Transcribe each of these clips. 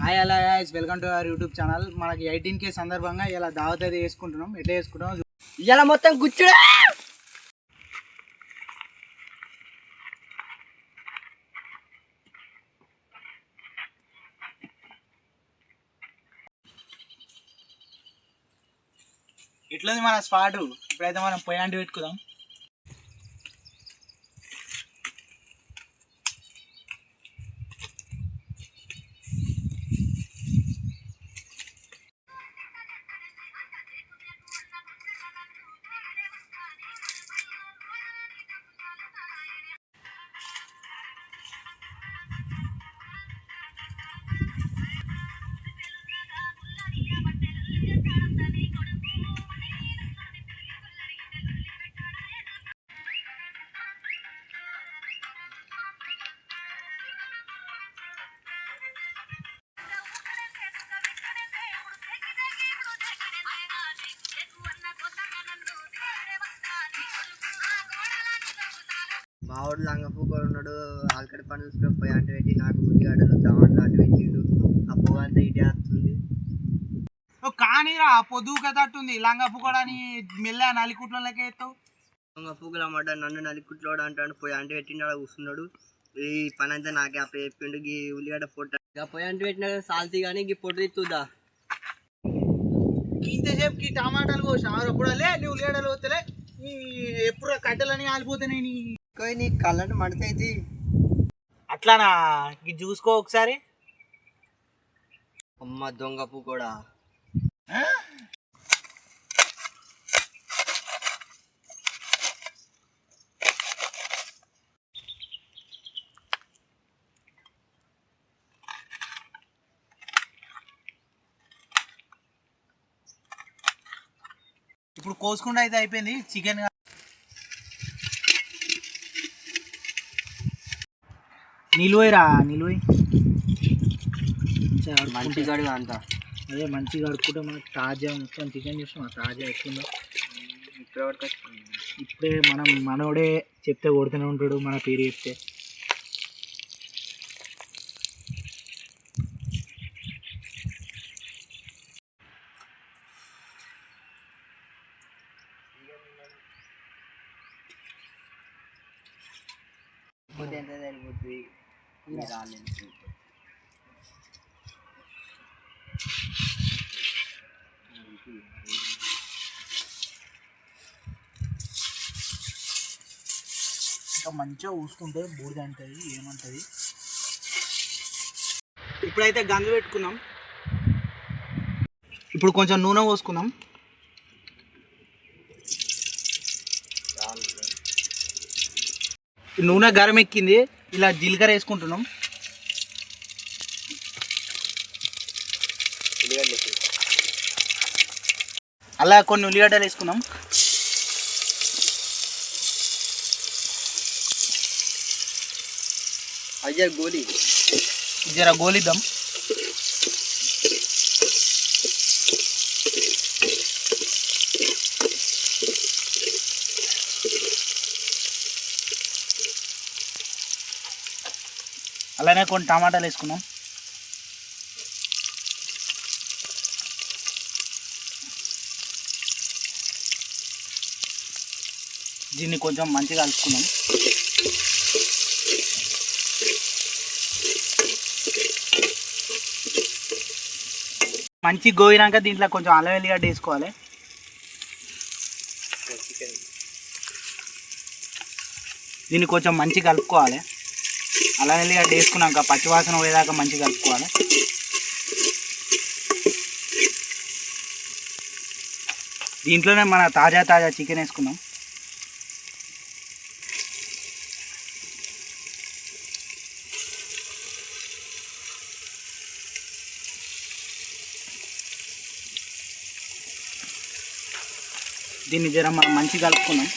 Hi hello guys, welcome to our YouTube channel. మనకి 18K సందర్భంగా ఇలా దావత్ అయితే చేసుకుంటున్నాం. ఎట్లా చేసుకుంటాం ఇలా మొత్తం గుచ్చుడే. ఇట్లుంది మన స్పాటు. ఇప్పుడైతే మనం పొయ్యాంటి పెట్టుకుందాం. మా వాడు లంగపూ కూడా ఉన్నాడు. ఆల్కడి పని చూసుకొని పోయి అంటే పెట్టి నాకు ఉల్లిగడ్డలు టమాటాలు అటు పెట్టిండు. ఆ పువ్వు అంతా ఇటే వస్తుంది. కానీరా పొద్దు కదట్టుంది. లంగా పుక్కడని మెల్ల నలికుట్లకి ఎత్తావు. లంగ పువ్వులు అన్నమాట నన్ను నలికుట్లోడు అంటాడు. పోయి అంటే పెట్టిండు, అలా కూర్చున్నాడు. ఈ పని అంతా నాకే అప్పుడు చెప్పిండు. ఈ ఉల్లిగడ్డ పొట్ట ఇక పోయి అంటే పెట్టినాడు సాల్తీ కానీ ఈ పొట్టు తిత్తుదా ఇంతసేపుకి టమాటాలు కోసి అప్పుడలే నీ ఉల్లిగడ్డలు పోతలే ఎప్పుడు కట్టెలని ఆలిపోతాయి. నీ కళ్ళని మడతైతే అట్లానా? ఇది చూసుకో ఒకసారి. అమ్మ దొంగ పువ్వు కూడా. ఇప్పుడు కోసుకుండా అయితే అయిపోయింది. చికెన్ నిలువైరా నిలువై మంచిగా అంతా అదే మంచిగా కడుక్కుంటే మనకు తాజా మొత్తం చికెన్ చూస్తాం. తాజా ఎక్కువ ఇప్పుడే మనోడే చెప్తే కొడుతూనే ఉంటాడు. మన పేరు చెప్తే ఎంత సరిపోతుంది. రాలేదు ఇంకా మంచిగా చూసుకుంటే బూడిద అంటుంది ఏమంటుంది. ఇప్పుడైతే గంజు పెట్టుకున్నాం. ఇప్పుడు కొంచెం నూనె పోసుకుందాం. నూనె గరం ఎక్కింది. ఇలా జీలకర్ర వేసుకుంటున్నాం. అలా కొన్ని ఉల్లిగడ్డలు వేసుకున్నాం. అయ్యా గోలీ జర గోలిద్దాం. అలానే కొన్ని టమాటాలు వేసుకున్నాం. దీన్ని కొంచెం మంచిగా కలుపుకున్నాం. మంచి గోయినాక దీంట్లో కొంచెం అల్లం వెల్లిగడ్డ వేసుకోవాలి. దీన్ని కొంచెం మంచిగా కలుపుకోవాలి. అల్లం వెల్లిగడ్డ వేసుకున్నాక పచ్చివాసన పోయేదాకా మంచిగా కలుపుకోవాలి. దీంట్లోనే మన తాజా చికెన్ వేసుకున్నాం. దీన్ని జర మనం మంచిగా కలుపుకున్నాం.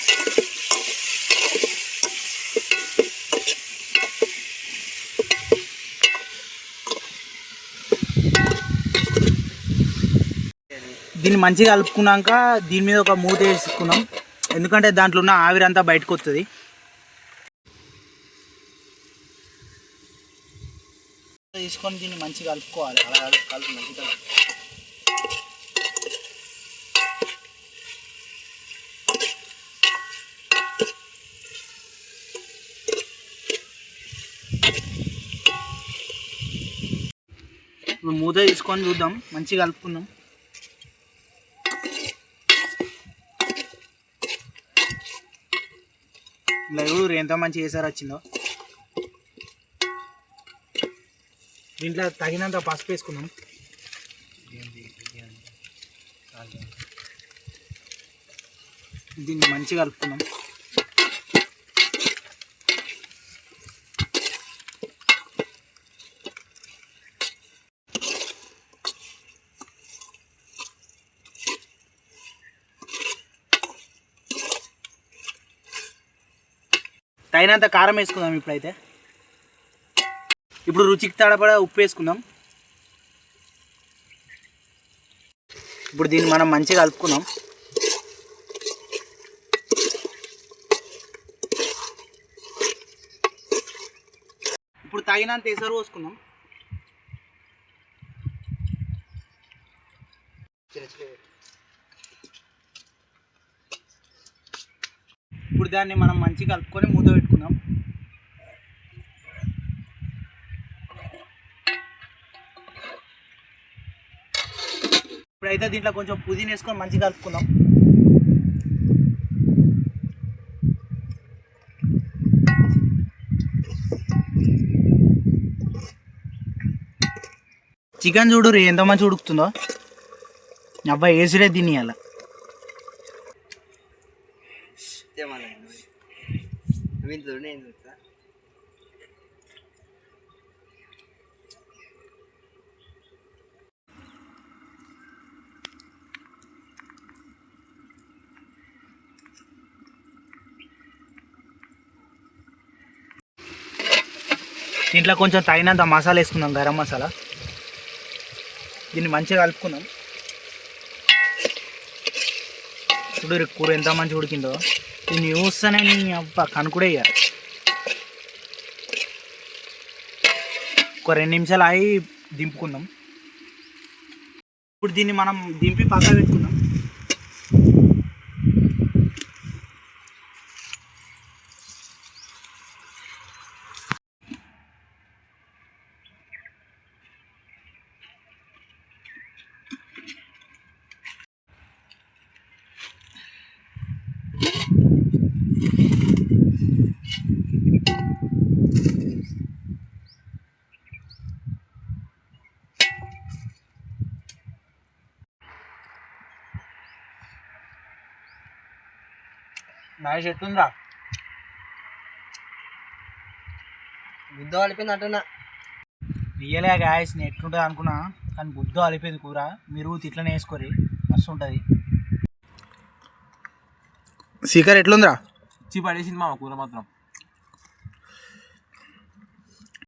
దీన్ని మంచిగా కలుపుకున్నాక దీని మీద ఒక మూత వేసుకున్నాం. ఎందుకంటే దాంట్లో ఉన్న ఆవిరంతా బయటకు వస్తుంది. తీసుకొని దీన్ని మంచిగా కలుపుకోవాలి. అలా కలిపి మంచిగా ఇప్పుడు మూత తీసుకొని చూద్దాం. మంచిగా కలుపుకుందాం. ఇలా ఎవరు ఎంత మంచిగా వేసారు వచ్చిందో. దీంట్లో తగినంత పసుపు వేసుకుందాం. దీన్ని మంచిగా కలుపుకుందాం. తగినంత కారం వేసుకుందాం. ఇప్పుడు రుచికి తడపడ ఉప్పు వేసుకుందాం. ఇప్పుడు దీన్ని మనం మంచిగా కలుపుకుందాం. ఇప్పుడు తగినంత ఎసరు పోసుకుందాం. ఇప్పుడు దాన్ని మనం మంచిగా కలుపుకొని మూత పెట్టుకుందాం. ఇప్పుడైతే దీంట్లో కొంచెం పుదీనా వేసుకొని మంచిగా కలుపుకుందాం. చికెన్ చూడు ఎంత మంచి ఉడుకుతుందో. అబ్బాయి వేసిరే దీన్ని అలా దీంట్లో కొంచెం తగినంత మసాలా వేసుకుందాం. గరం మసాలా. దీన్ని మంచిగా కలుపుకుందాం. చూడు కూర ఎంత మంచిగా ఉడికిందో. దీన్ని చూస్తేనే అబ్బా కనుకుడే ఇయ్యాలి. ఒక 2 నిమిషాలు ఆగి దింపుకుందాం. ఇప్పుడు దీన్ని మనం దింపి పక్కన పెట్టుకుందాం. మ్యాష్ ఎట్లుందిరా? గుద్ద కలిపింది అంటున్నా. రియల్గా గాయస్ నేను ఎట్లుంటుంది అనుకున్నా, కానీ గుద్ద కలిపోయింది కూర. మీరు ఇట్లనే వేసుకోరి, మస్తు ఉంటుంది. సీకర్ ఎట్లుందిరా? పడేసింది మా కూర మాత్రం.